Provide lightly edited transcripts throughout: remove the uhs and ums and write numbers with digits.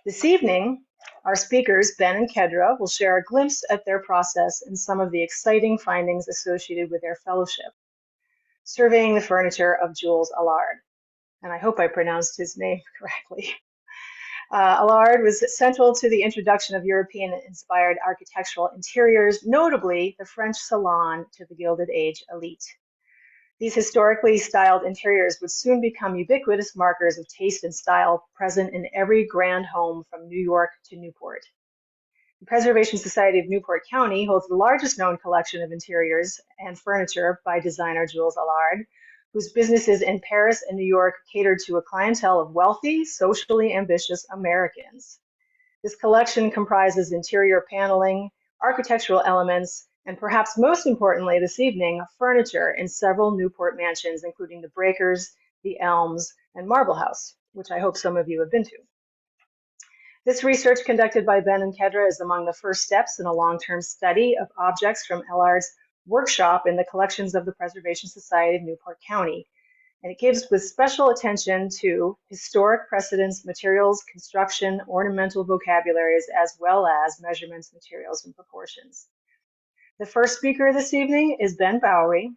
This evening, our speakers, Ben and Kedra, will share a glimpse at their process and some of the exciting findings associated with their fellowship, surveying the furniture of Jules Allard. And I hope I pronounced his name correctly. Allard was central to the introduction of European-inspired architectural interiors, notably the French salon to the Gilded Age elite. These historically styled interiors would soon become ubiquitous markers of taste and style present in every grand home from New York to Newport. The Preservation Society of Newport County holds the largest known collection of interiors and furniture by designer Jules Allard, whose businesses in Paris and New York catered to a clientele of wealthy, socially ambitious Americans. This collection comprises interior paneling, architectural elements, and perhaps most importantly this evening, furniture in several Newport mansions, including the Breakers, the Elms, and Marble House, which I hope some of you have been to. This research conducted by Ben and Kedra is among the first steps in a long-term study of objects from Allard's workshop in the collections of the Preservation Society of Newport County. And it gives with special attention to historic precedents, materials, construction, ornamental vocabularies, as well as measurements, materials, and proportions. The first speaker this evening is Ben Bowery.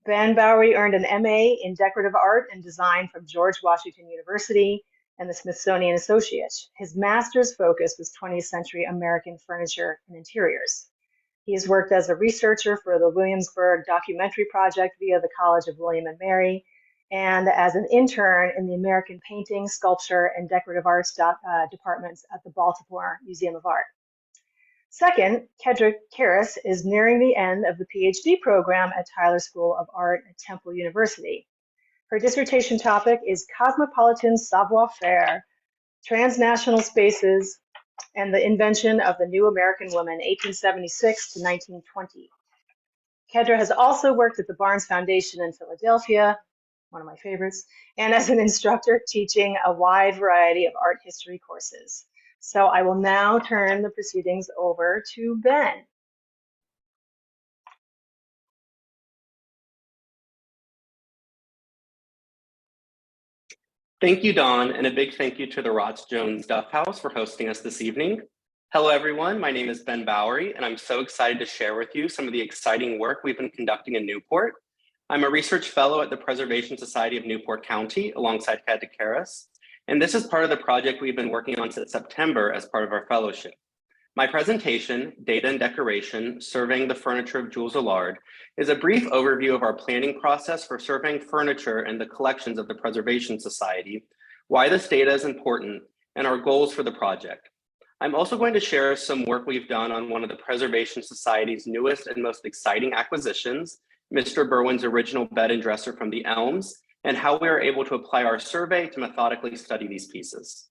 Ben Bowery earned an MA in Decorative Art and Design from George Washington University and the Smithsonian Associates. His master's focus was 20th century American furniture and interiors. He has worked as a researcher for the Williamsburg Documentary Project via the College of William and Mary, and as an intern in the American Painting, Sculpture, and Decorative Arts departments at the Baltimore Museum of Art. Second, Kedra Kearis is nearing the end of the PhD program at Tyler School of Art at Temple University. Her dissertation topic is Cosmopolitan Savoir-Faire, Transnational Spaces, and the Invention of the New American Woman, 1876 to 1920. Kedra has also worked at the Barnes Foundation in Philadelphia, one of my favorites, and as an instructor teaching a wide variety of art history courses. So I will now turn the proceedings over to Ben. Thank you, Dawn, and a big thank you to the Rots Jones Duff House for hosting us this evening. Hello, everyone. My name is Ben Bowery, and I'm so excited to share with you some of the exciting work we've been conducting in Newport. I'm a research fellow at the Preservation Society of Newport County alongside Kedra Kearis, and this is part of the project we've been working on since September as part of our fellowship. My presentation, Data and Decoration, Surveying the Furniture of Jules Allard, is a brief overview of our planning process for surveying furniture and the collections of the Preservation Society, why this data is important, and our goals for the project. I'm also going to share some work we've done on one of the Preservation Society's newest and most exciting acquisitions, Mr. Berwind's original bed and dresser from the Elms, and how we are able to apply our survey to methodically study these pieces.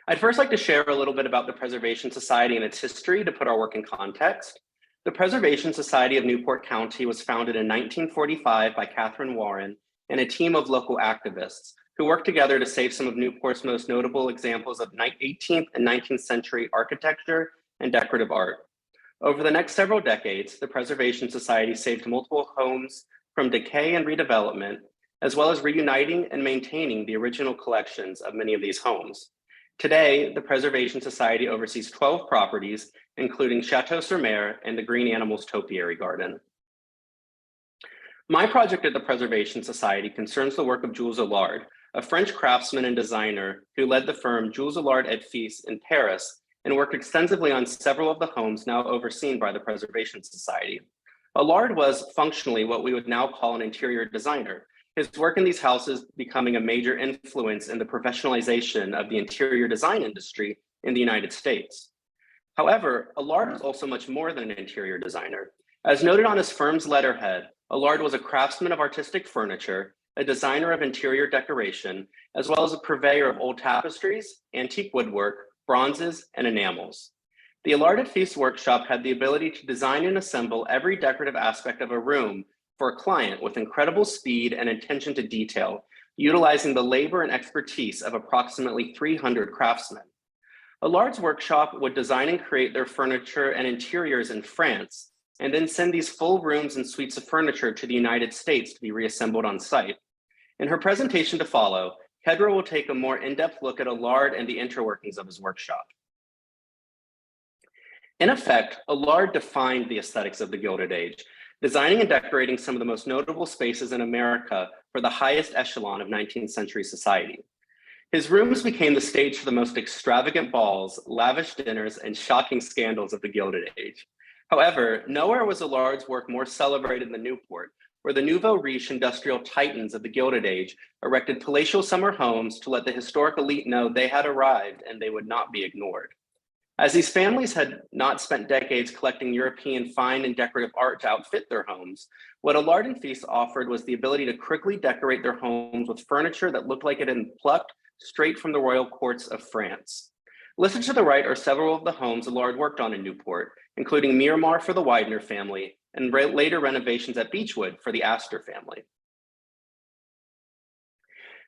I'd first like to share a little bit about the Preservation Society and its history to put our work in context. The Preservation Society of Newport County was founded in 1945 by Catherine Warren and a team of local activists who worked together to save some of Newport's most notable examples of 18th and 19th century architecture and decorative art. Over the next several decades, the Preservation Society saved multiple homes from decay and redevelopment, as well as reuniting and maintaining the original collections of many of these homes. Today, the Preservation Society oversees 12 properties, including Chateau-sur-Mer and the Green Animals Topiary Garden. My project at the Preservation Society concerns the work of Jules Allard, a French craftsman and designer who led the firm Jules Allard et Fils in Paris and worked extensively on several of the homes now overseen by the Preservation Society. Allard was functionally what we would now call an interior designer, his work in these houses becoming a major influence in the professionalization of the interior design industry in the United States. However, Allard is also much more than an interior designer. As noted on his firm's letterhead, Allard was a craftsman of artistic furniture, a designer of interior decoration, as well as a purveyor of old tapestries, antique woodwork, bronzes, and enamels. The Allard et Fils workshop had the ability to design and assemble every decorative aspect of a room for a client with incredible speed and attention to detail, utilizing the labor and expertise of approximately 300 craftsmen. Allard's workshop would design and create their furniture and interiors in France, and then send these full rooms and suites of furniture to the United States to be reassembled on site. In her presentation to follow, Kedra will take a more in-depth look at Allard and the interworkings of his workshop. In effect, Allard defined the aesthetics of the Gilded Age, designing and decorating some of the most notable spaces in America for the highest echelon of 19th century society. His rooms became the stage for the most extravagant balls, lavish dinners, and shocking scandals of the Gilded Age. However, nowhere was Allard's work more celebrated than Newport, where the nouveau riche industrial titans of the Gilded Age erected palatial summer homes to let the historic elite know they had arrived and they would not be ignored. As these families had not spent decades collecting European fine and decorative art to outfit their homes, what Allard and Feast offered was the ability to quickly decorate their homes with furniture that looked like it had been plucked straight from the royal courts of France. Listed to the right are several of the homes Allard worked on in Newport, including Miramar for the Widener family and later renovations at Beechwood for the Astor family.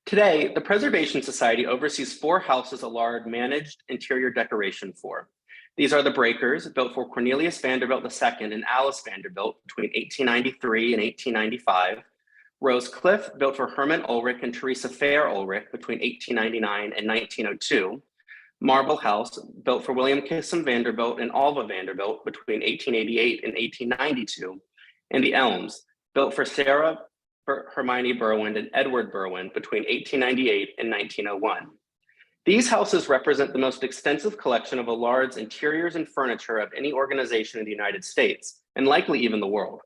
Today, the Preservation Society oversees 4 houses Allard managed interior decoration for. These are the Breakers, built for Cornelius Vanderbilt II and Alice Vanderbilt between 1893 and 1895, Rose Cliff, built for Herman Ulrich and Teresa Fair Ulrich between 1899 and 1902, Marble House, built for William Kissam Vanderbilt and Alva Vanderbilt between 1888 and 1892, and the Elms, built for Sarah Hermione Berwind and Edward Berwind between 1898 and 1901. These houses represent the most extensive collection of Allard's interiors and furniture of any organization in the United States, and likely even the world.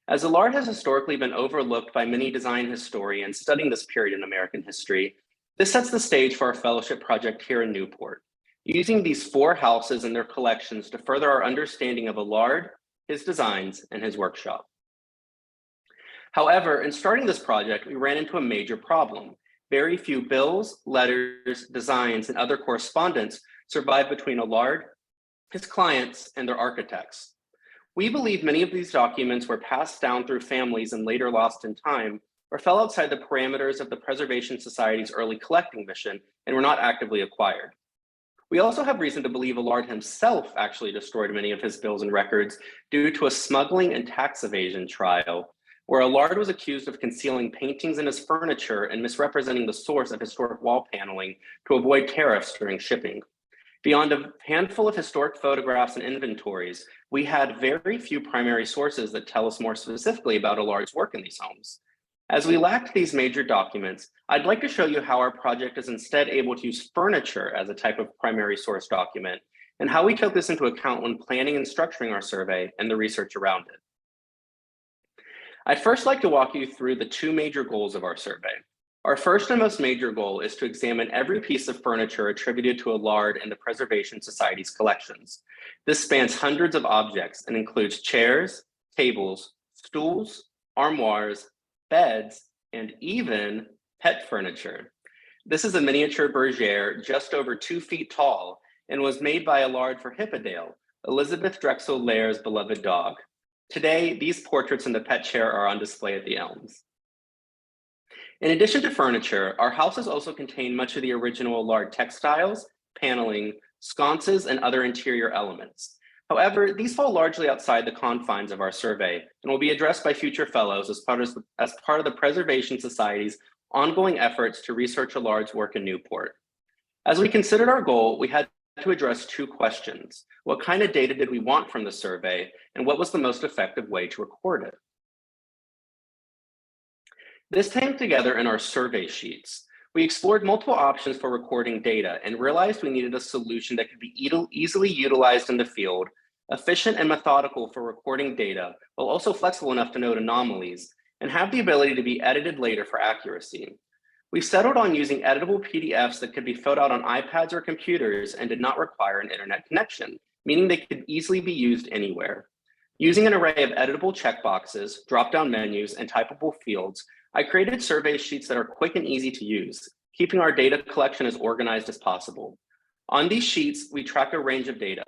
As Allard has historically been overlooked by many design historians studying this period in American history, this sets the stage for our fellowship project here in Newport, using these 4 houses and their collections to further our understanding of Allard, his designs, and his workshop. However, in starting this project, we ran into a major problem. Very few bills, letters, designs, and other correspondence survived between Allard, his clients, and their architects. We believe many of these documents were passed down through families and later lost in time, or fell outside the parameters of the Preservation Society's early collecting mission and were not actively acquired. We also have reason to believe Allard himself actually destroyed many of his bills and records due to a smuggling and tax evasion trial, where Allard was accused of concealing paintings in his furniture and misrepresenting the source of historic wall paneling to avoid tariffs during shipping. Beyond a handful of historic photographs and inventories, we had very few primary sources that tell us more specifically about Allard's work in these homes. As we lacked these major documents, I'd like to show you how our project is instead able to use furniture as a type of primary source document, and how we took this into account when planning and structuring our survey and the research around it. I'd first like to walk you through the 2 major goals of our survey. Our first and most major goal is to examine every piece of furniture attributed to Allard in the Preservation Society's collections. This spans hundreds of objects and includes chairs, tables, stools, armoires, beds, and even pet furniture. This is a miniature bergère just over 2 feet tall and was made by Allard for Hippodale, Elizabeth Drexel Laird's beloved dog. Today, these portraits in the pet chair are on display at the Elms. In addition to furniture, our houses also contain much of the original Allard textiles, paneling, sconces, and other interior elements. However, these fall largely outside the confines of our survey and will be addressed by future fellows as part of the Preservation Society's ongoing efforts to research Allard's work in Newport. As we considered our goal, we had to address 2 questions. What kind of data did we want from the survey, and what was the most effective way to record it? This came together in our survey sheets. We explored multiple options for recording data and realized we needed a solution that could be easily utilized in the field, efficient and methodical for recording data, while also flexible enough to note anomalies, and have the ability to be edited later for accuracy. We settled on using editable PDFs that could be filled out on iPads or computers and did not require an internet connection, meaning they could easily be used anywhere. Using an array of editable checkboxes, drop-down menus, and typable fields, I created survey sheets that are quick and easy to use, keeping our data collection as organized as possible. On these sheets, we track a range of data.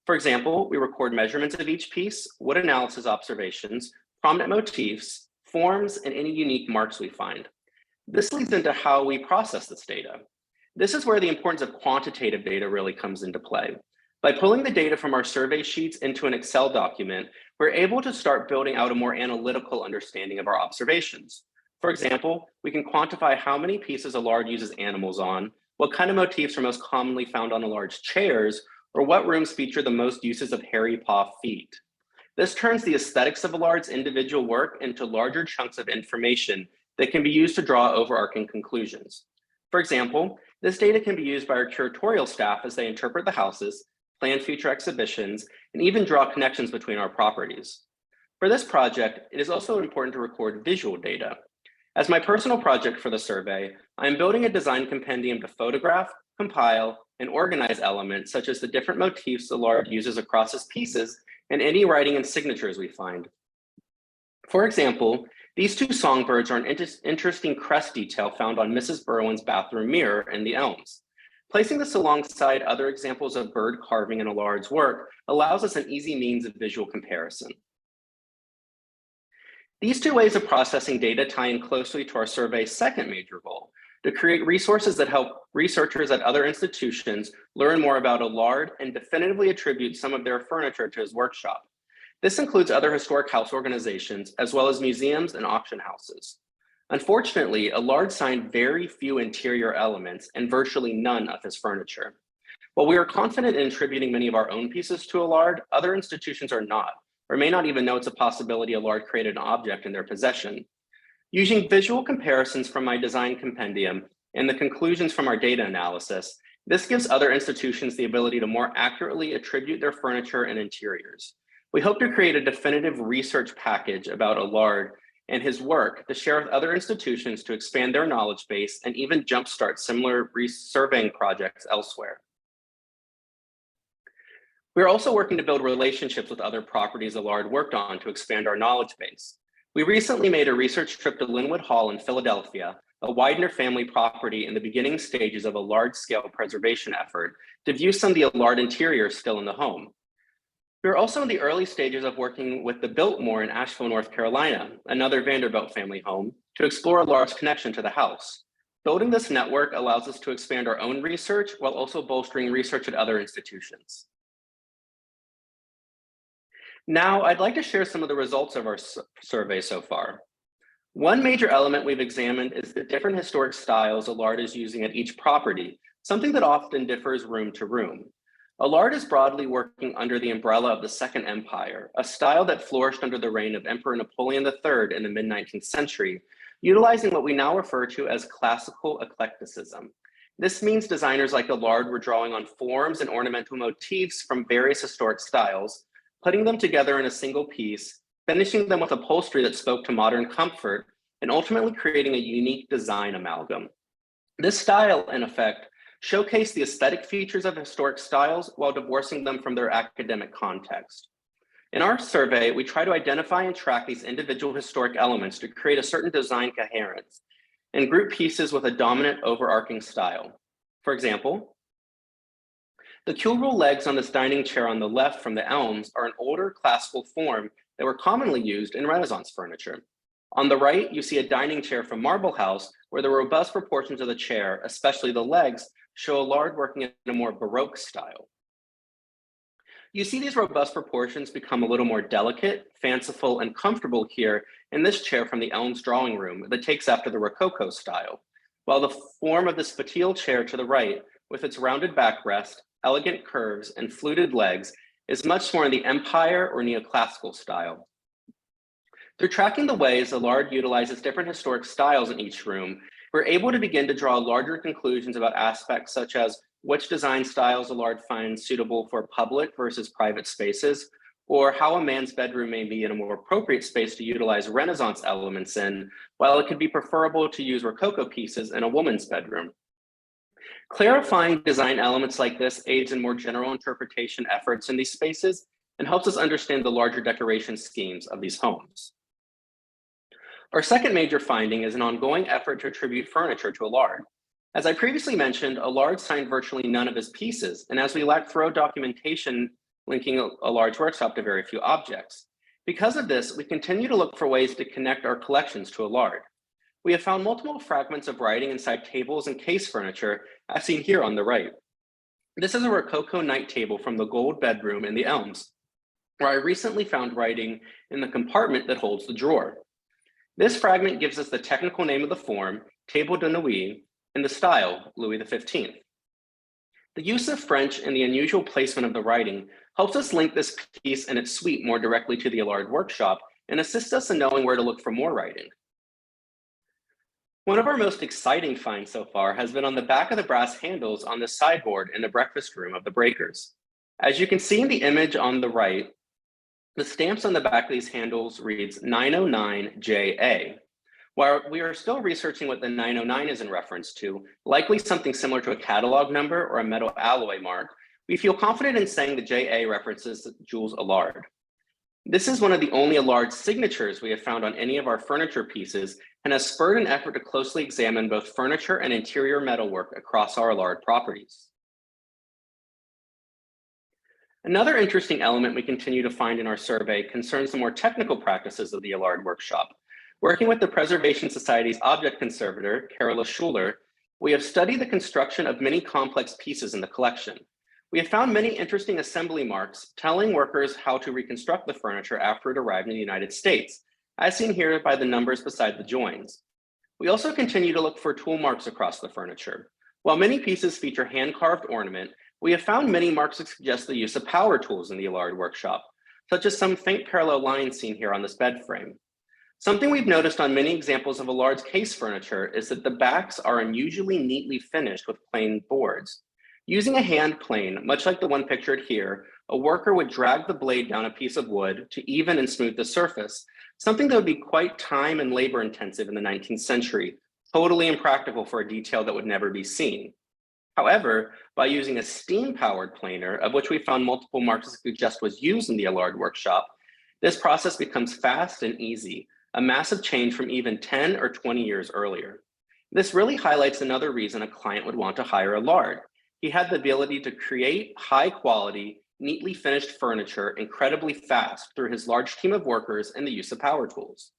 For example, we record measurements of each piece, wood analysis observations, prominent motifs, forms, and any unique marks we find. This leads into how we process this data. This is where the importance of quantitative data really comes into play. By pulling the data from our survey sheets into an Excel document, we're able to start building out a more analytical understanding of our observations. For example, we can quantify how many pieces Allard uses animals on, what kind of motifs are most commonly found on Allard's chairs, or what rooms feature the most uses of hairy paw feet. This turns the aesthetics of Allard's individual work into larger chunks of information that can be used to draw overarching conclusions. For example, this data can be used by our curatorial staff as they interpret the houses, plan future exhibitions, and even draw connections between our properties. For this project, it is also important to record visual data. As my personal project for the survey, I am building a design compendium to photograph, compile, and organize elements such as the different motifs Allard uses across his pieces and any writing and signatures we find. For example, these two songbirds are an interesting crest detail found on Mrs. Berwind's bathroom mirror in the elms. Placing this alongside other examples of bird carving in Allard's work allows us an easy means of visual comparison. These two ways of processing data tie in closely to our survey's second major goal, to create resources that help researchers at other institutions learn more about Allard and definitively attribute some of their furniture to his workshop. This includes other historic house organizations, as well as museums and auction houses. Unfortunately, Allard signed very few interior elements and virtually none of his furniture. While we are confident in attributing many of our own pieces to Allard, other institutions are not, or may not even know it's a possibility Allard created an object in their possession. Using visual comparisons from my design compendium and the conclusions from our data analysis, this gives other institutions the ability to more accurately attribute their furniture and interiors. We hope to create a definitive research package about Allard and his work to share with other institutions to expand their knowledge base and even jumpstart similar surveying projects elsewhere. We're also working to build relationships with other properties Allard worked on to expand our knowledge base. We recently made a research trip to Linwood Hall in Philadelphia, a Widener family property in the beginning stages of a large-scale preservation effort, to view some of the Allard interiors still in the home. We're also in the early stages of working with the Biltmore in Asheville, North Carolina, another Vanderbilt family home, to explore Allard's connection to the house. Building this network allows us to expand our own research while also bolstering research at other institutions. Now, I'd like to share some of the results of our survey so far. One major element we've examined is the different historic styles Allard is using at each property, something that often differs room to room. Allard is broadly working under the umbrella of the Second Empire, a style that flourished under the reign of Emperor Napoleon III in the mid-19th century, utilizing what we now refer to as classical eclecticism. This means designers like Allard were drawing on forms and ornamental motifs from various historic styles, putting them together in a single piece, finishing them with upholstery that spoke to modern comfort, and ultimately creating a unique design amalgam. This style, in effect, showcased the aesthetic features of historic styles while divorcing them from their academic context. In our survey, we try to identify and track these individual historic elements to create a certain design coherence and group pieces with a dominant overarching style. For example, the Kuhl legs on this dining chair on the left from the elms are an older classical form that were commonly used in Renaissance furniture. On the right, you see a dining chair from Marble House where the robust proportions of the chair, especially the legs, show Allard working in a more Baroque style. You see these robust proportions become a little more delicate, fanciful, and comfortable here in this chair from the Elms drawing room that takes after the Rococo style, while the form of this fatille chair to the right, with its rounded backrest, elegant curves, and fluted legs, is much more in the Empire or neoclassical style. Through tracking the ways Allard utilizes different historic styles in each room, we're able to begin to draw larger conclusions about aspects such as which design styles Allard finds suitable for public versus private spaces, or how a man's bedroom may be in a more appropriate space to utilize Renaissance elements in, while it could be preferable to use Rococo pieces in a woman's bedroom. Clarifying design elements like this aids in more general interpretation efforts in these spaces and helps us understand the larger decoration schemes of these homes. Our second major finding is an ongoing effort to attribute furniture to Allard. As I previously mentioned, Allard signed virtually none of his pieces, and as we lack thorough documentation linking Allard's workshop to very few objects. Because of this, we continue to look for ways to connect our collections to Allard. We have found multiple fragments of writing inside tables and case furniture, as seen here on the right. This is a Rococo night table from the gold bedroom in the Elms, where I recently found writing in the compartment that holds the drawer. This fragment gives us the technical name of the form, Table de Nuit, and the style, Louis XV. The use of French and the unusual placement of the writing helps us link this piece and its suite more directly to the Allard workshop and assists us in knowing where to look for more writing. One of our most exciting finds so far has been on the back of the brass handles on the sideboard in the breakfast room of the breakers. As you can see in the image on the right, the stamps on the back of these handles reads 909JA. While we are still researching what the 909 is in reference to, likely something similar to a catalog number or a metal alloy mark, we feel confident in saying the JA references Jules Allard. This is one of the only Allard signatures we have found on any of our furniture pieces and has spurred an effort to closely examine both furniture and interior metalwork across our Allard properties. Another interesting element we continue to find in our survey concerns the more technical practices of the Allard workshop. Working with the Preservation Society's object conservator, Carola Schuler, we have studied the construction of many complex pieces in the collection. We have found many interesting assembly marks telling workers how to reconstruct the furniture after it arrived in the United States, as seen here by the numbers beside the joins. We also continue to look for tool marks across the furniture. While many pieces feature hand-carved ornament, we have found many marks that suggest the use of power tools in the Allard workshop, such as some faint parallel lines seen here on this bed frame. Something we've noticed on many examples of Allard's case furniture is that the backs are unusually neatly finished with plain boards. Using a hand plane, much like the one pictured here, a worker would drag the blade down a piece of wood to even and smooth the surface, something that would be quite time and labor intensive in the 19th century, totally impractical for a detail that would never be seen. However, by using a steam-powered planer, of which we found multiple marks that suggest was used in the Allard workshop, this process becomes fast and easy, a massive change from even 10 or 20 years earlier. This really highlights another reason a client would want to hire Allard. He had the ability to create high-quality, neatly finished furniture incredibly fast through his large team of workers and the use of power tools.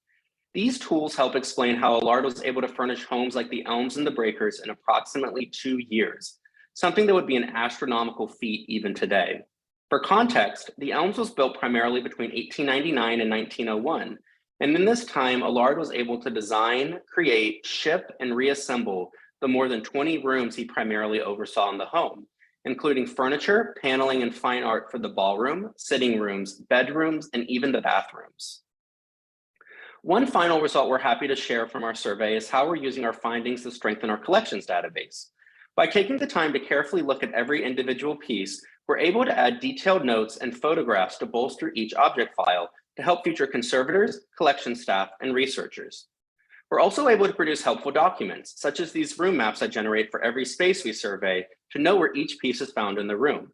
These tools help explain how Allard was able to furnish homes like the Elms and the Breakers in approximately 2 years, something that would be an astronomical feat even today. For context, the Elms was built primarily between 1899 and 1901, and in this time, Allard was able to design, create, ship, and reassemble the more than 20 rooms he primarily oversaw in the home, including furniture, paneling, and fine art for the ballroom, sitting rooms, bedrooms, and even the bathrooms. One final result we're happy to share from our survey is how we're using our findings to strengthen our collections database. By taking the time to carefully look at every individual piece, we're able to add detailed notes and photographs to bolster each object file to help future conservators, collection staff, and researchers. We're also able to produce helpful documents, such as these room maps I generate for every space we survey to know where each piece is found in the room.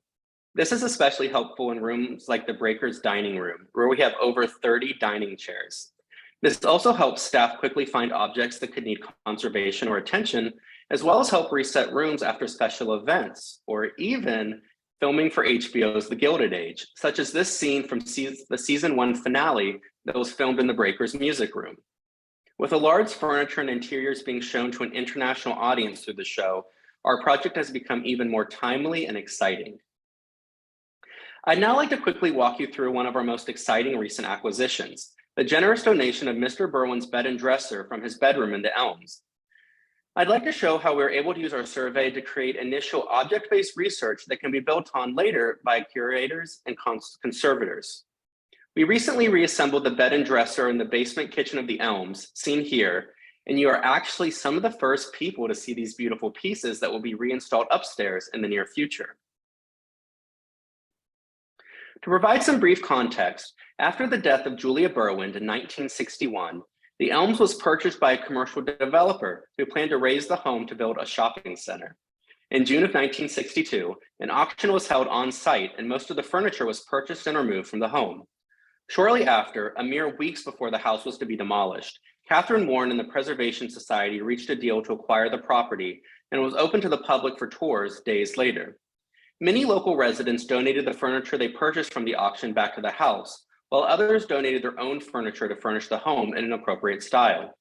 This is especially helpful in rooms like the Breakers dining room, where we have over 30 dining chairs. This also helps staff quickly find objects that could need conservation or attention, as well as help reset rooms after special events, or even filming for HBO's The Gilded Age, such as this scene from the season 1 finale that was filmed in the Breakers music room. With Allard's furniture and interiors being shown to an international audience through the show, our project has become even more timely and exciting. I'd now like to quickly walk you through one of our most exciting recent acquisitions, the generous donation of Mr. Berwind's bed and dresser from his bedroom in the Elms. I'd like to show how we were able to use our survey to create initial object-based research that can be built on later by curators and conservators. We recently reassembled the bed and dresser in the basement kitchen of the Elms, seen here, and you are actually some of the first people to see these beautiful pieces that will be reinstalled upstairs in the near future. To provide some brief context, after the death of Julia Berwind in 1961, the Elms was purchased by a commercial developer who planned to raise the home to build a shopping center. In June of 1962, an auction was held on site and most of the furniture was purchased and removed from the home. Shortly after, a mere weeks before the house was to be demolished, Catherine Warren and the Preservation Society reached a deal to acquire the property and was open to the public for tours days later. Many local residents donated the furniture they purchased from the auction back to the house, while others donated their own furniture to furnish the home in an appropriate style.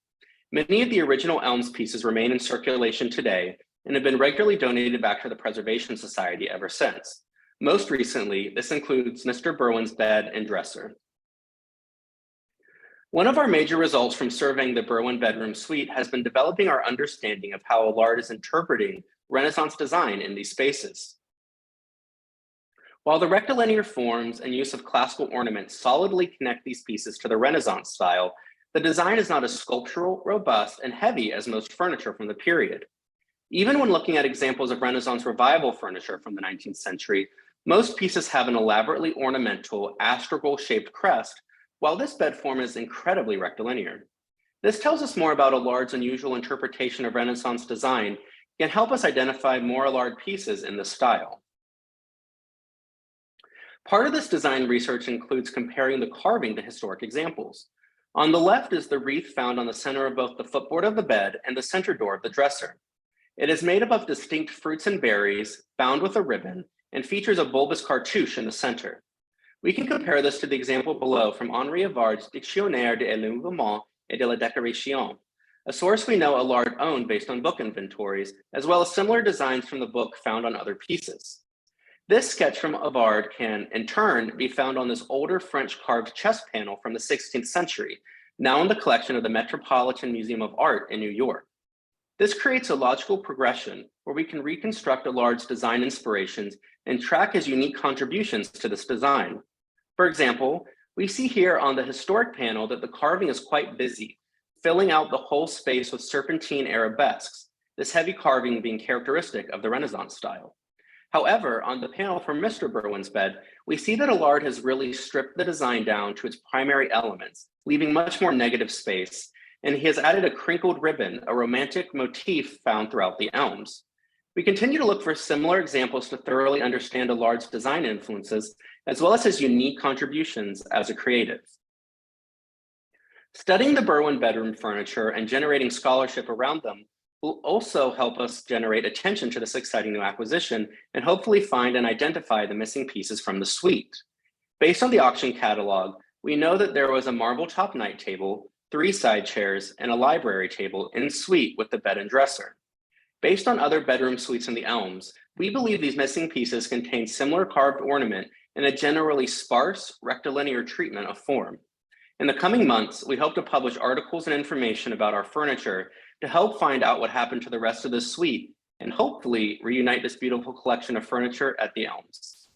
Many of the original Elms pieces remain in circulation today and have been regularly donated back to the Preservation Society ever since. Most recently, this includes Mr. Berwind's bed and dresser. One of our major results from surveying the Berwind bedroom suite has been developing our understanding of how Allard is interpreting Renaissance design in these spaces. While the rectilinear forms and use of classical ornaments solidly connect these pieces to the Renaissance style, the design is not as sculptural, robust, and heavy as most furniture from the period. Even when looking at examples of Renaissance revival furniture from the 19th century, most pieces have an elaborately ornamental astragal-shaped crest, while this bed form is incredibly rectilinear. This tells us more about Allard's unusual interpretation of Renaissance design and help us identify more Allard pieces in this style. Part of this design research includes comparing the carving to historic examples. On the left is the wreath found on the center of both the footboard of the bed and the center door of the dresser. It is made up of distinct fruits and berries, bound with a ribbon, and features a bulbous cartouche in the center. We can compare this to the example below from Henri Avard's Dictionnaire de l'Illumement et de la Décoration, a source we know Allard owned based on book inventories, as well as similar designs from the book found on other pieces. This sketch from Avard can, in turn, be found on this older French carved chest panel from the 16th century, now in the collection of the Metropolitan Museum of Art in New York. This creates a logical progression where we can reconstruct Allard's design inspirations and track his unique contributions to this design. For example, we see here on the historic panel that the carving is quite busy, filling out the whole space with serpentine arabesques, this heavy carving being characteristic of the Renaissance style. However, on the panel for Mr. Berwind's bed, we see that Allard has really stripped the design down to its primary elements, leaving much more negative space, and he has added a crinkled ribbon, a romantic motif found throughout the elms. We continue to look for similar examples to thoroughly understand Allard's design influences, as well as his unique contributions as a creative. Studying the Berwind bedroom furniture and generating scholarship around them will also help us generate attention to this exciting new acquisition and hopefully find and identify the missing pieces from the suite. Based on the auction catalog, we know that there was a marble top night table, 3 side chairs, and a library table in suite with the bed and dresser. Based on other bedroom suites in the elms, we believe these missing pieces contain similar carved ornament and a generally sparse, rectilinear treatment of form. In the coming months, we hope to publish articles and information about our furniture to help find out what happened to the rest of the suite and hopefully reunite this beautiful collection of furniture at the elms.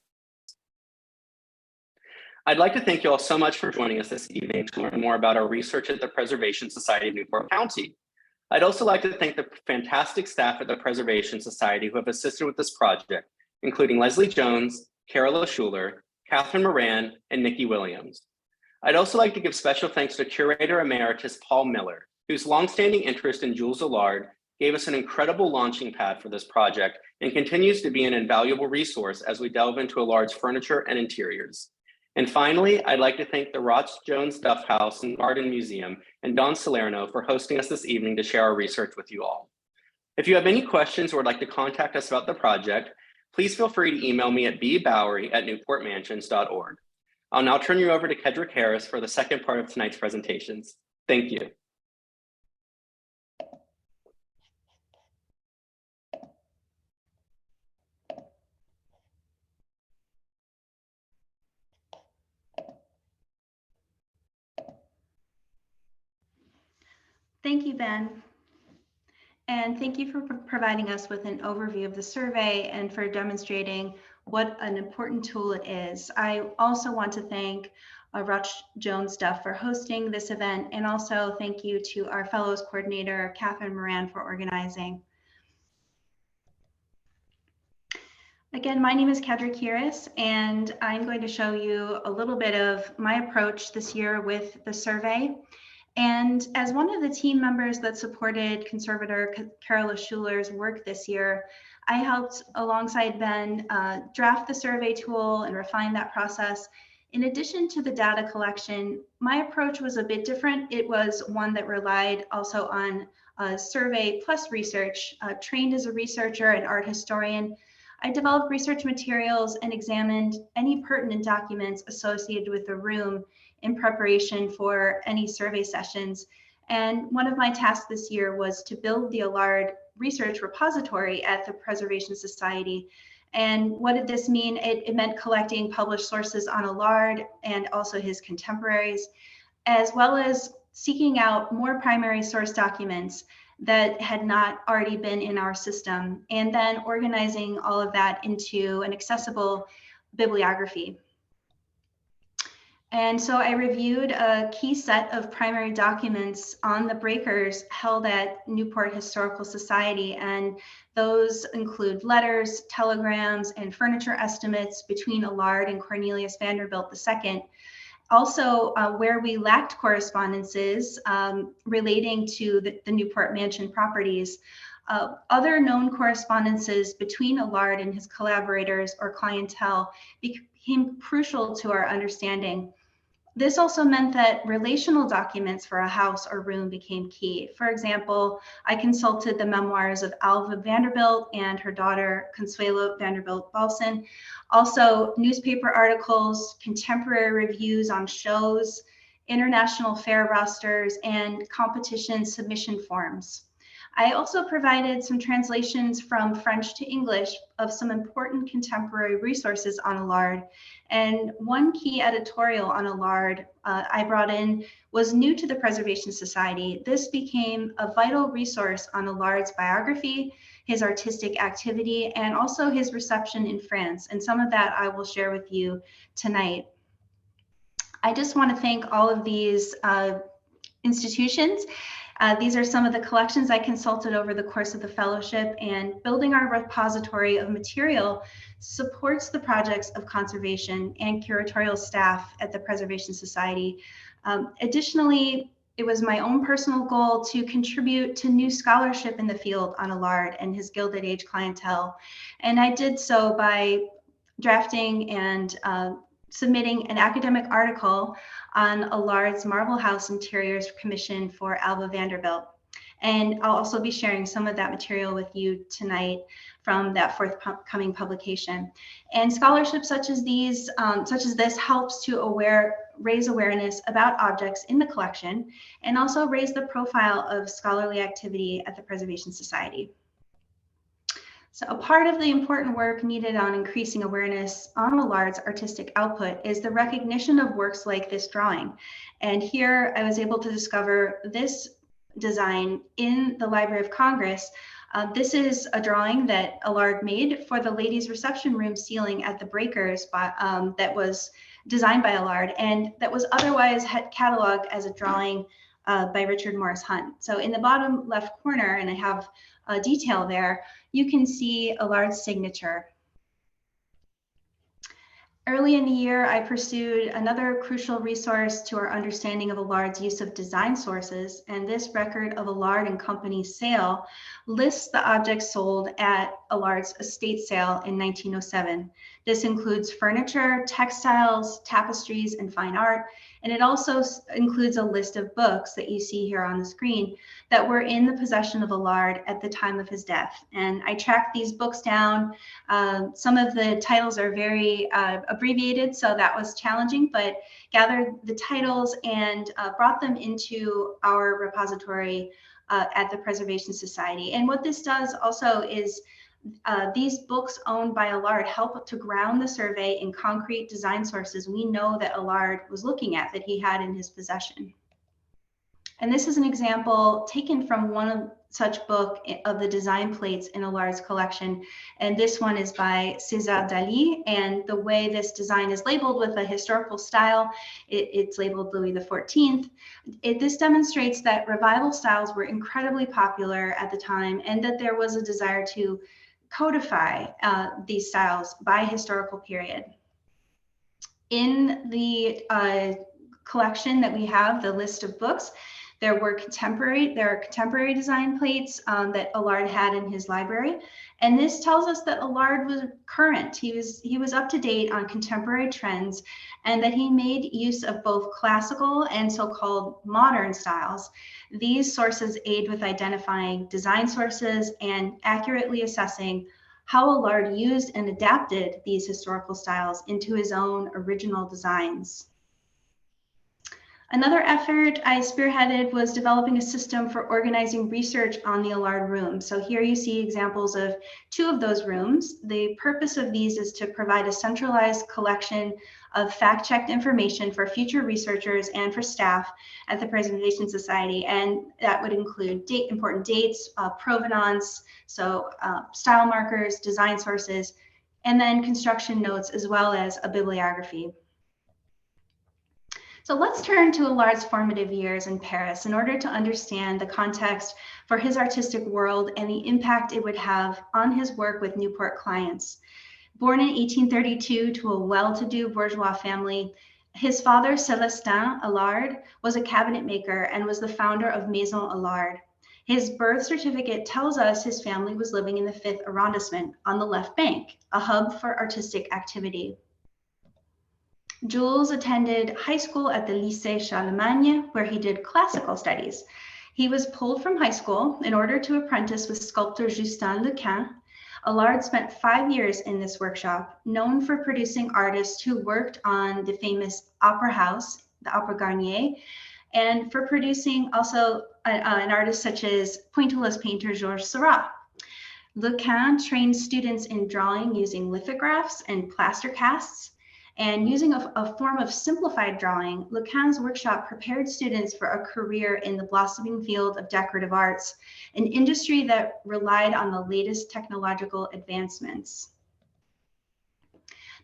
I'd like to thank you all so much for joining us this evening to learn more about our research at the Preservation Society of Newport County. I'd also like to thank the fantastic staff at the Preservation Society who have assisted with this project, including Leslie Jones, Carola Schuler, Catherine Moran, and Nikki Williams. I'd also like to give special thanks to Curator Emeritus Paul Miller, whose longstanding interest in Jules Allard gave us an incredible launching pad for this project and continues to be an invaluable resource as we delve into Allard's furniture and interiors. And finally, I'd like to thank the Roch-Jones Duff House and Garden Museum and Don Salerno for hosting us this evening to share our research with you all. If you have any questions or would like to contact us about the project, please feel free to email me at bbowery@newportmansions.org. I'll now turn you over to Kedra Kearis for the second part of tonight's presentations. Thank you. Thank you, Ben. And thank you for providing us with an overview of the survey and for demonstrating what an important tool it is. I also want to thank Roch-Jones Duff for hosting this event, and also thank you to our Fellows Coordinator, Catherine Moran, for organizing. Again, my name is Kedra Kearis, and I'm going to show you a little bit of my approach this year with the survey. And as one of the team members that supported conservator Carola Schuler's work this year, I helped alongside Ben draft the survey tool and refine that process. In addition to the data collection, my approach was a bit different. It was one that relied also on survey plus research. Trained as a researcher and art historian, I developed research materials and examined any pertinent documents associated with the room in preparation for any survey sessions. And one of my tasks this year was to build the Allard research repository at the Preservation Society. And what did this mean? It meant collecting published sources on Allard and also his contemporaries, as well as seeking out more primary source documents that had not already been in our system, and then organizing all of that into an accessible bibliography. And so I reviewed a key set of primary documents on the breakers held at Newport Historical Society, and those include letters, telegrams, and furniture estimates between Allard and Cornelius Vanderbilt II. Also, where we lacked correspondences relating to the Newport Mansion properties, other known correspondences between Allard and his collaborators or clientele became crucial to our understanding. This also meant that relational documents for a house or room became key. For example, I consulted the memoirs of Alva Vanderbilt and her daughter, Consuelo Vanderbilt Balson. Also, newspaper articles, contemporary reviews on shows, international fair rosters, and competition submission forms. I also provided some translations from French to English of some important contemporary resources on Allard. And one key editorial on Allard I brought in was new to the Preservation Society. This became a vital resource on Allard's biography, his artistic activity, and also his reception in France. And some of that I will share with you tonight. I just want to thank all of these institutions. These are some of the collections I consulted over the course of the fellowship, and building our repository of material supports the projects of conservation and curatorial staff at the Preservation Society. Additionally, it was my own personal goal to contribute to new scholarship in the field on Allard and his Gilded Age clientele. And I did so by drafting and submitting an academic article on Allard's Marble House Interiors Commission for Alva Vanderbilt. And I'll also be sharing some of that material with you tonight from that forthcoming publication. And scholarship such as this helps to raise awareness about objects in the collection, and also raise the profile of scholarly activity at the Preservation Society. So a part of the important work needed on increasing awareness on Allard's artistic output is the recognition of works like this drawing. And here I was able to discover this design in the Library of Congress. This is a drawing that Allard made for the ladies' reception room ceiling at the Breakers that was designed by Allard, and that was otherwise cataloged as a drawing by Richard Morris Hunt. So in the bottom left corner, and I have a detail there, you can see Allard's signature. Early in the year, I pursued another crucial resource to our understanding of Allard's use of design sources, and this record of Allard and Company's sale lists the objects sold at Allard's estate sale in 1907. This includes furniture, textiles, tapestries, and fine art, and it also includes a list of books that you see here on the screen that were in the possession of Allard at the time of his death. And I tracked these books down. Some of the titles are very abbreviated, so that was challenging, but gathered the titles and brought them into our repository at the Preservation Society. And what this does also is these books owned by Allard help to ground the survey in concrete design sources we know that Allard was looking at, that he had in his possession. And this is an example taken from one such book of the design plates in Allard's collection. And this one is by César Dali. And the way this design is labeled with a historical style, it's labeled Louis XIV. This demonstrates that revival styles were incredibly popular at the time, and that there was a desire to codify these styles by historical period. In the collection that we have, the list of books, there are contemporary design plates that Allard had in his library. And this tells us that Allard was current. He was up to date on contemporary trends, and that he made use of both classical and so-called modern styles. These sources aid with identifying design sources and accurately assessing how Allard used and adapted these historical styles into his own original designs. Another effort I spearheaded was developing a system for organizing research on the Allard room. So here you see examples of 2 of those rooms. The purpose of these is to provide a centralized collection of fact-checked information for future researchers and for staff at the Preservation Society. And that would include important dates, provenance, so style markers, design sources, and then construction notes, as well as a bibliography. So let's turn to Allard's formative years in Paris in order to understand the context for his artistic world and the impact it would have on his work with Newport clients. Born in 1832 to a well-to-do bourgeois family, his father, Célestin Allard, was a cabinet maker and was the founder of Maison Allard. His birth certificate tells us his family was living in the 5th arrondissement on the left bank, a hub for artistic activity. Jules attended high school at the Lycée Charlemagne, where he did classical studies. He was pulled from high school in order to apprentice with sculptor Justin Lequin. Allard spent 5 years in this workshop, known for producing artists who worked on the famous opera house, the Opera Garnier, and for producing also an artist such as pointillist painter Georges Seurat. Lequin trained students in drawing using lithographs and plaster casts. And using a form of simplified drawing, Lequin's workshop prepared students for a career in the blossoming field of decorative arts, an industry that relied on the latest technological advancements.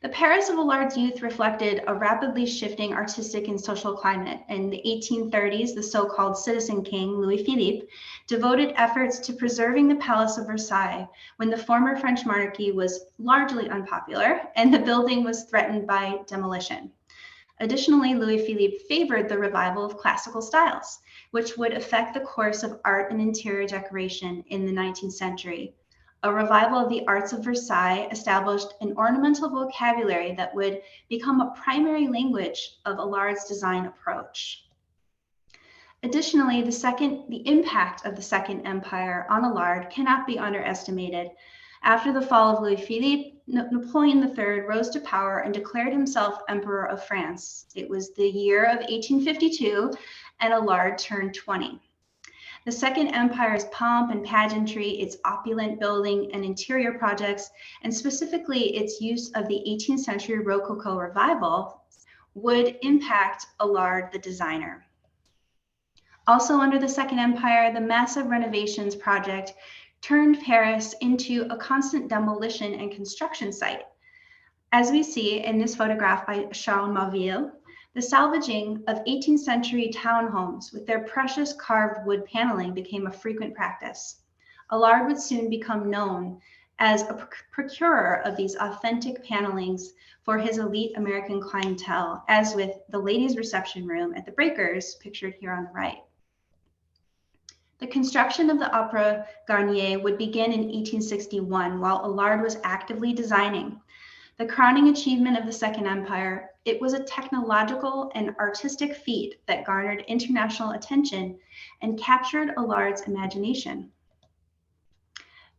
The Paris of Allard's youth reflected a rapidly shifting artistic and social climate. In the 1830s, the so-called citizen king, Louis-Philippe, devoted efforts to preserving the Palace of Versailles when the former French monarchy was largely unpopular and the building was threatened by demolition. Additionally, Louis-Philippe favored the revival of classical styles, which would affect the course of art and interior decoration in the 19th century. A revival of the arts of Versailles established an ornamental vocabulary that would become a primary language of Allard's design approach. Additionally, the impact of the Second Empire on Allard cannot be underestimated. After the fall of Louis-Philippe, Napoleon III rose to power and declared himself Emperor of France. It was the year of 1852, and Allard turned 20. The Second Empire's pomp and pageantry, its opulent building and interior projects, and specifically its use of the 18th century Rococo revival, would impact Allard, the designer. Also under the Second Empire, the massive renovations project turned Paris into a constant demolition and construction site. As we see in this photograph by Charles Marville, the salvaging of 18th century townhomes with their precious carved wood paneling became a frequent practice. Allard would soon become known as a procurer of these authentic panelings for his elite American clientele, as with the ladies' reception room at the Breakers, pictured here on the right. The construction of the Opera Garnier would begin in 1861, while Allard was actively designing. The crowning achievement of the Second Empire, it was a technological and artistic feat that garnered international attention and captured Allard's imagination.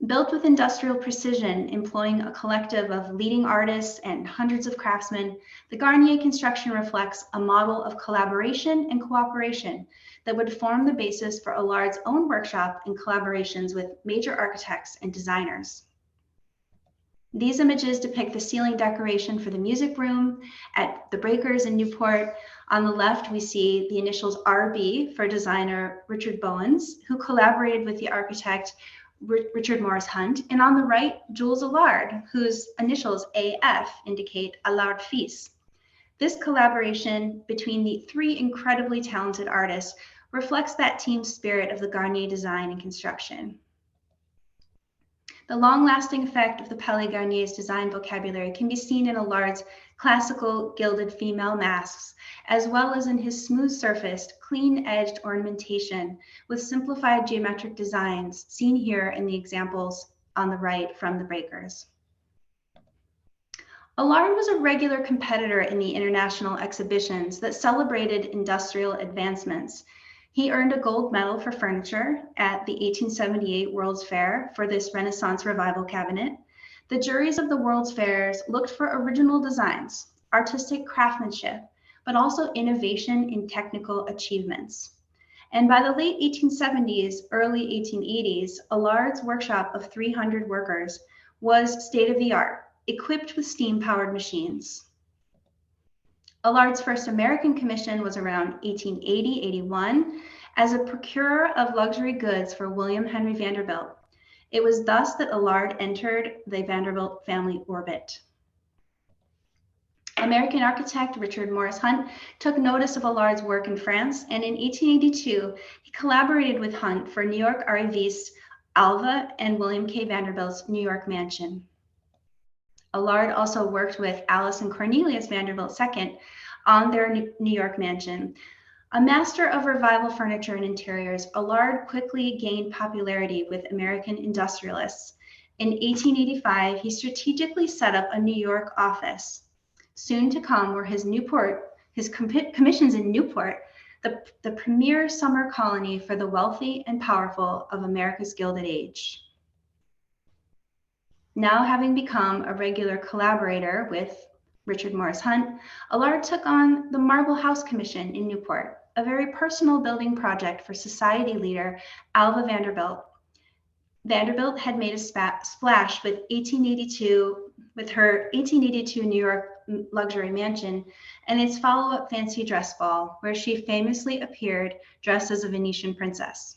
Built with industrial precision, employing a collective of leading artists and hundreds of craftsmen, the Garnier construction reflects a model of collaboration and cooperation that would form the basis for Allard's own workshop and collaborations with major architects and designers. These images depict the ceiling decoration for the music room at the Breakers in Newport. On the left, we see the initials RB for designer Richard Bowens, who collaborated with the architect Richard Morris Hunt. And on the right, Jules Allard, whose initials AF indicate Allard Fils. This collaboration between the 3 incredibly talented artists reflects that team spirit of the Garnier design and construction. The long-lasting effect of the Palais Garnier's design vocabulary can be seen in Allard's classical gilded female masks, as well as in his smooth-surfaced, clean-edged ornamentation with simplified geometric designs seen here in the examples on the right from the Breakers. Allard was a regular competitor in the international exhibitions that celebrated industrial advancements. He earned a gold medal for furniture at the 1878 World's Fair for this Renaissance Revival cabinet. The juries of the World's Fairs looked for original designs, artistic craftsmanship, but also innovation in technical achievements. And by the late 1870s, early 1880s, Allard's workshop of 300 workers was state-of-the-art, equipped with steam-powered machines. Allard's first American commission was around 1880-81 as a procurer of luxury goods for William Henry Vanderbilt. It was thus that Allard entered the Vanderbilt family orbit. American architect Richard Morris Hunt took notice of Allard's work in France, and in 1882, he collaborated with Hunt for New York Arriviste Alva and William K. Vanderbilt's New York mansion. Allard also worked with Alice and Cornelius Vanderbilt II on their New York mansion. A master of revival furniture and interiors, Allard quickly gained popularity with American industrialists. In 1885, he strategically set up a New York office. Soon to come were his commissions in Newport, the premier summer colony for the wealthy and powerful of America's Gilded Age. Now having become a regular collaborator with Richard Morris Hunt, Allard took on the Marble House Commission in Newport, a very personal building project for society leader Alva Vanderbilt. Vanderbilt had made a splash with her 1882 New York luxury mansion and its follow-up fancy dress ball, where she famously appeared dressed as a Venetian princess.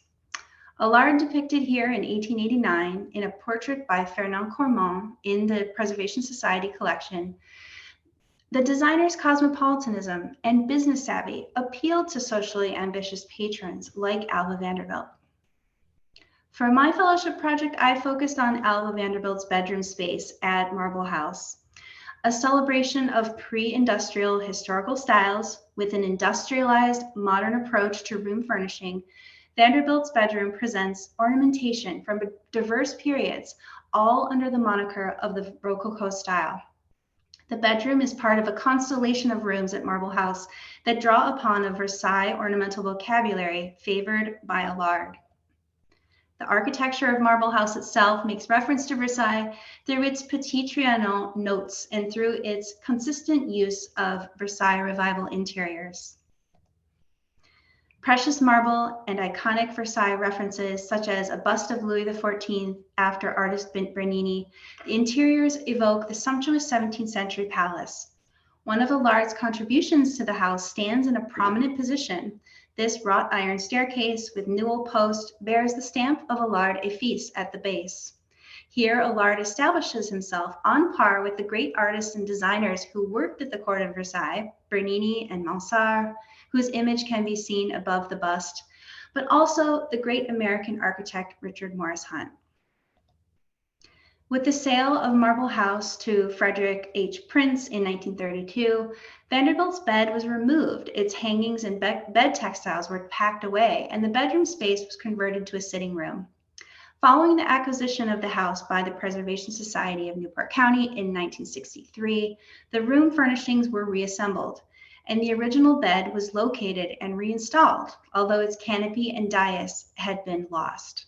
Allard depicted here in 1889 in a portrait by Fernand Cormont in the Preservation Society collection. The designer's cosmopolitanism and business savvy appealed to socially ambitious patrons like Alva Vanderbilt. For my fellowship project, I focused on Alva Vanderbilt's bedroom space at Marble House, a celebration of pre-industrial historical styles with an industrialized modern approach to room furnishing. Vanderbilt's bedroom presents ornamentation from diverse periods, all under the moniker of the Rococo style. The bedroom is part of a constellation of rooms at Marble House that draw upon a Versailles ornamental vocabulary favored by Allard. The architecture of Marble House itself makes reference to Versailles through its Petit Trianon notes and through its consistent use of Versailles Revival interiors. Precious marble and iconic Versailles references, such as a bust of Louis XIV after artist Bernini, the interiors evoke the sumptuous 17th century palace. One of Allard's contributions to the house stands in a prominent position. This wrought iron staircase with newel post bears the stamp of Allard et Fils at the base. Here, Allard establishes himself on par with the great artists and designers who worked at the court of Versailles, Bernini and Mansart, whose image can be seen above the bust, but also the great American architect Richard Morris Hunt. With the sale of Marble House to Frederick H. Prince in 1932, Vanderbilt's bed was removed, its hangings and bed textiles were packed away, and the bedroom space was converted to a sitting room. Following the acquisition of the house by the Preservation Society of Newport County in 1963, the room furnishings were reassembled, and the original bed was located and reinstalled, although its canopy and dais had been lost.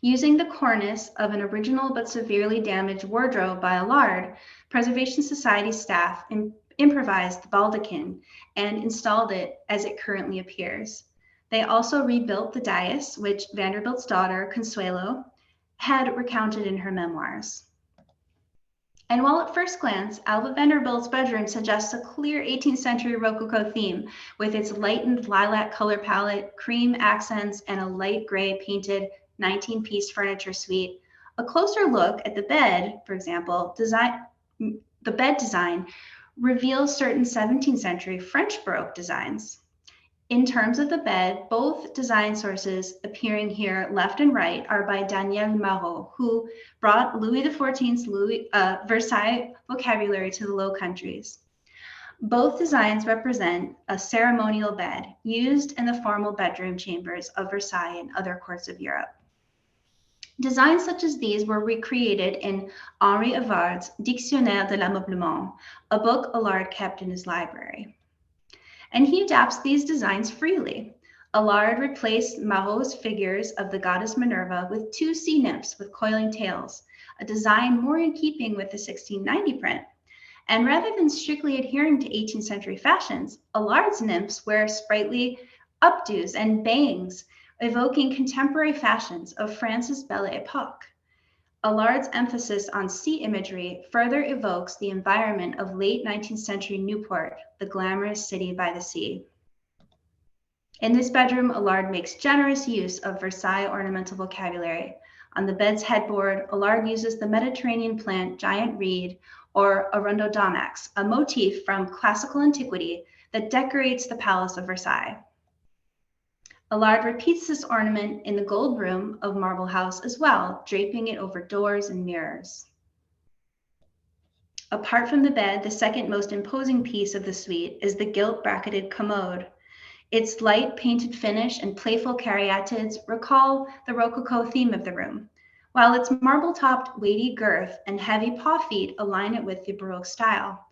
Using the cornice of an original but severely damaged wardrobe by Allard, Preservation Society staff improvised the baldachin and installed it as it currently appears. They also rebuilt the dais, which Vanderbilt's daughter, Consuelo, had recounted in her memoirs. And while at first glance, Alva Vanderbilt's bedroom suggests a clear 18th century Rococo theme with its lightened lilac color palette, cream accents, and a light gray painted 19-piece furniture suite, a closer look at the bed, for example, the bed design reveals certain 17th century French Baroque designs. In terms of the bed, both design sources appearing here left and right are by Daniel Marot, who brought Louis XIV's Versailles vocabulary to the Low Countries. Both designs represent a ceremonial bed used in the formal bedroom chambers of Versailles and other courts of Europe. Designs such as these were recreated in Henri Avard's Dictionnaire de l'Ameublement, a book Allard kept in his library. And he adapts these designs freely. Allard replaced Marot's figures of the goddess Minerva with two sea nymphs with coiling tails, a design more in keeping with the 1690 print. And rather than strictly adhering to 18th century fashions, Allard's nymphs wear sprightly updos and bangs, evoking contemporary fashions of France's Belle Epoque. Allard's emphasis on sea imagery further evokes the environment of late 19th century Newport, the glamorous city by the sea. In this bedroom, Allard makes generous use of Versailles ornamental vocabulary. On the bed's headboard, Allard uses the Mediterranean plant giant reed, or Arundodonax, a motif from classical antiquity that decorates the Palace of Versailles. Allard repeats this ornament in the gold room of Marble House as well, draping it over doors and mirrors. Apart from the bed, the second most imposing piece of the suite is the gilt bracketed commode. Its light painted finish and playful caryatids recall the Rococo theme of the room, while its marble-topped weighty girth and heavy paw feet align it with the Baroque style.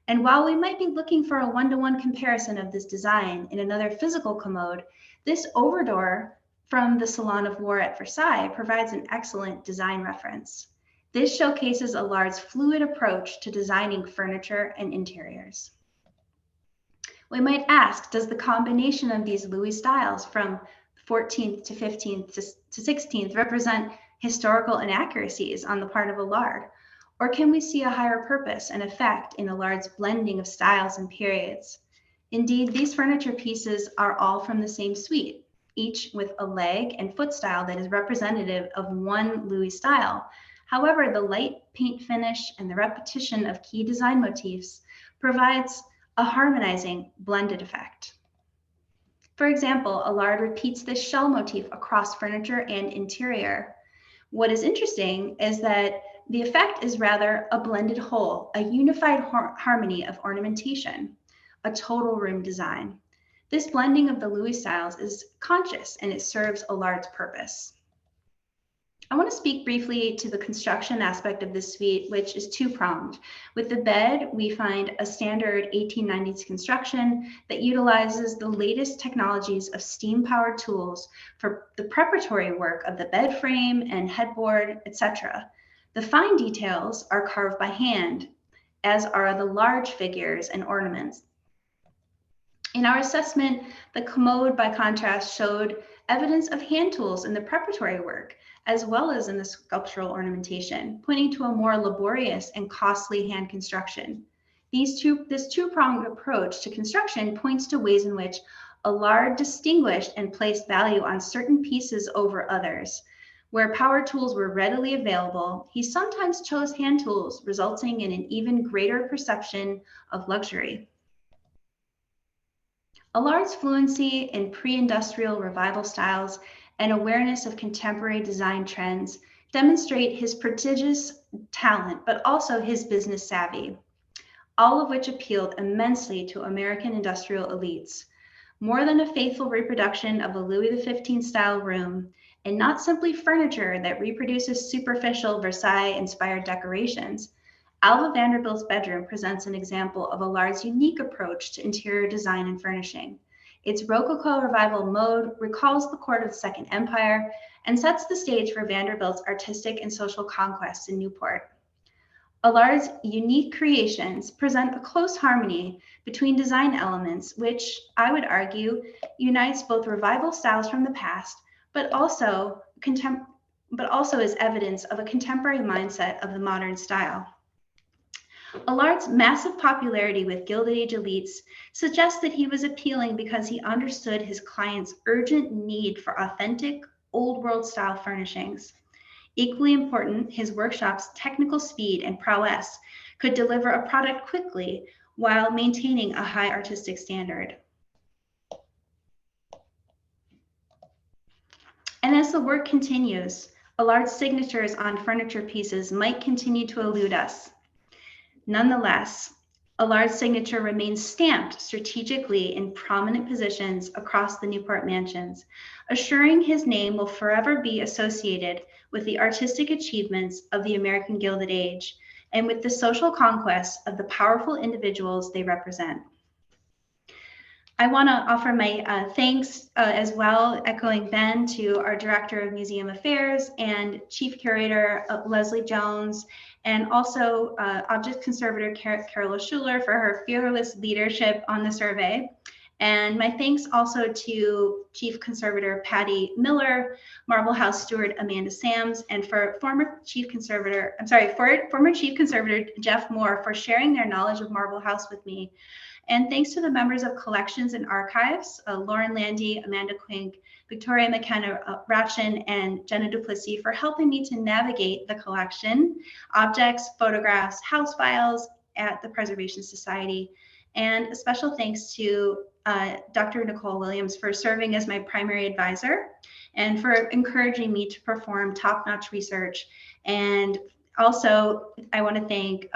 And while we might be looking for a one-to-one comparison of this design in another physical commode, this overdoor from the Salon of War at Versailles provides an excellent design reference. This showcases Allard's fluid approach to designing furniture and interiors. We might ask, does the combination of these Louis styles from 14th to 15th to 16th represent historical inaccuracies on the part of Allard? Or can we see a higher purpose and effect in Allard's blending of styles and periods? Indeed, these furniture pieces are all from the same suite, each with a leg and foot style that is representative of one Louis style. However, the light paint finish and the repetition of key design motifs provides a harmonizing blended effect. For example, Allard repeats this shell motif across furniture and interior. What is interesting is that the effect is rather a blended whole, a unified harmony of ornamentation, a total room design. This blending of the Louis styles is conscious and it serves Allard's purpose. I want to speak briefly to the construction aspect of this suite, which is two-pronged. With the bed, we find a standard 1890s construction that utilizes the latest technologies of steam-powered tools for the preparatory work of the bed frame and headboard, etc. The fine details are carved by hand, as are the large figures and ornaments. In our assessment, the commode, by contrast, showed evidence of hand tools in the preparatory work, as well as in the sculptural ornamentation, pointing to a more laborious and costly hand construction. This two-pronged approach to construction points to ways in which Allard distinguished and placed value on certain pieces over others. Where power tools were readily available, he sometimes chose hand tools, resulting in an even greater perception of luxury. Allard's fluency in pre-industrial revival styles and awareness of contemporary design trends demonstrate his prodigious talent, but also his business savvy, all of which appealed immensely to American industrial elites. More than a faithful reproduction of a Louis XV style room, and not simply furniture that reproduces superficial Versailles-inspired decorations, Alva Vanderbilt's bedroom presents an example of Allard's unique approach to interior design and furnishing. Its Rococo revival mode recalls the court of the Second Empire and sets the stage for Vanderbilt's artistic and social conquests in Newport. Allard's unique creations present a close harmony between design elements, which I would argue unites both revival styles from the past, but also is evidence of a contemporary mindset of the modern style. Allard's massive popularity with Gilded Age elites suggests that he was appealing because he understood his clients' urgent need for authentic, old world style furnishings. Equally important, his workshop's technical speed and prowess could deliver a product quickly while maintaining a high artistic standard. And as the work continues, Allard's signatures on furniture pieces might continue to elude us. Nonetheless, Allard's signature remains stamped strategically in prominent positions across the Newport mansions, assuring his name will forever be associated with the artistic achievements of the American Gilded Age and with the social conquests of the powerful individuals they represent. I want to offer my thanks as well, echoing Ben, to our Director of Museum Affairs and Chief Curator Leslie Jones, and also Object Conservator Carol Schuler for her fearless leadership on the survey. And my thanks also to Chief Conservator Patty Miller, Marble House Steward Amanda Sams, and for former Chief Conservator Jeff Moore for sharing their knowledge of Marble House with me. And thanks to the members of Collections and Archives, Lauren Landy, Amanda Quink, Victoria McKenna Ratchin, and Jenna Duplessis for helping me to navigate the collection, objects, photographs, house files at the Preservation Society. And a special thanks to Dr. Nicole Williams for serving as my primary advisor and for encouraging me to perform top-notch research. And also, I want to thank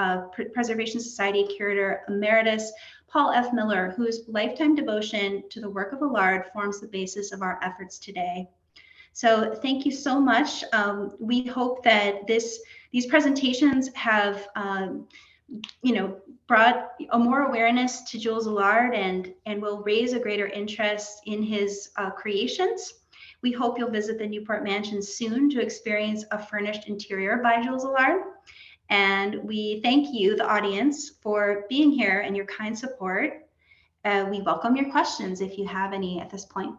Preservation Society Curator Emeritus Paul F. Miller, whose lifetime devotion to the work of Allard forms the basis of our efforts today. So thank you so much. We hope that these presentations have brought a more awareness to Jules Allard and will raise a greater interest in his creations. We hope you'll visit the Newport Mansion soon to experience a furnished interior by Jules Allard. And we thank you, the audience, for being here and your kind support. We welcome your questions if you have any at this point.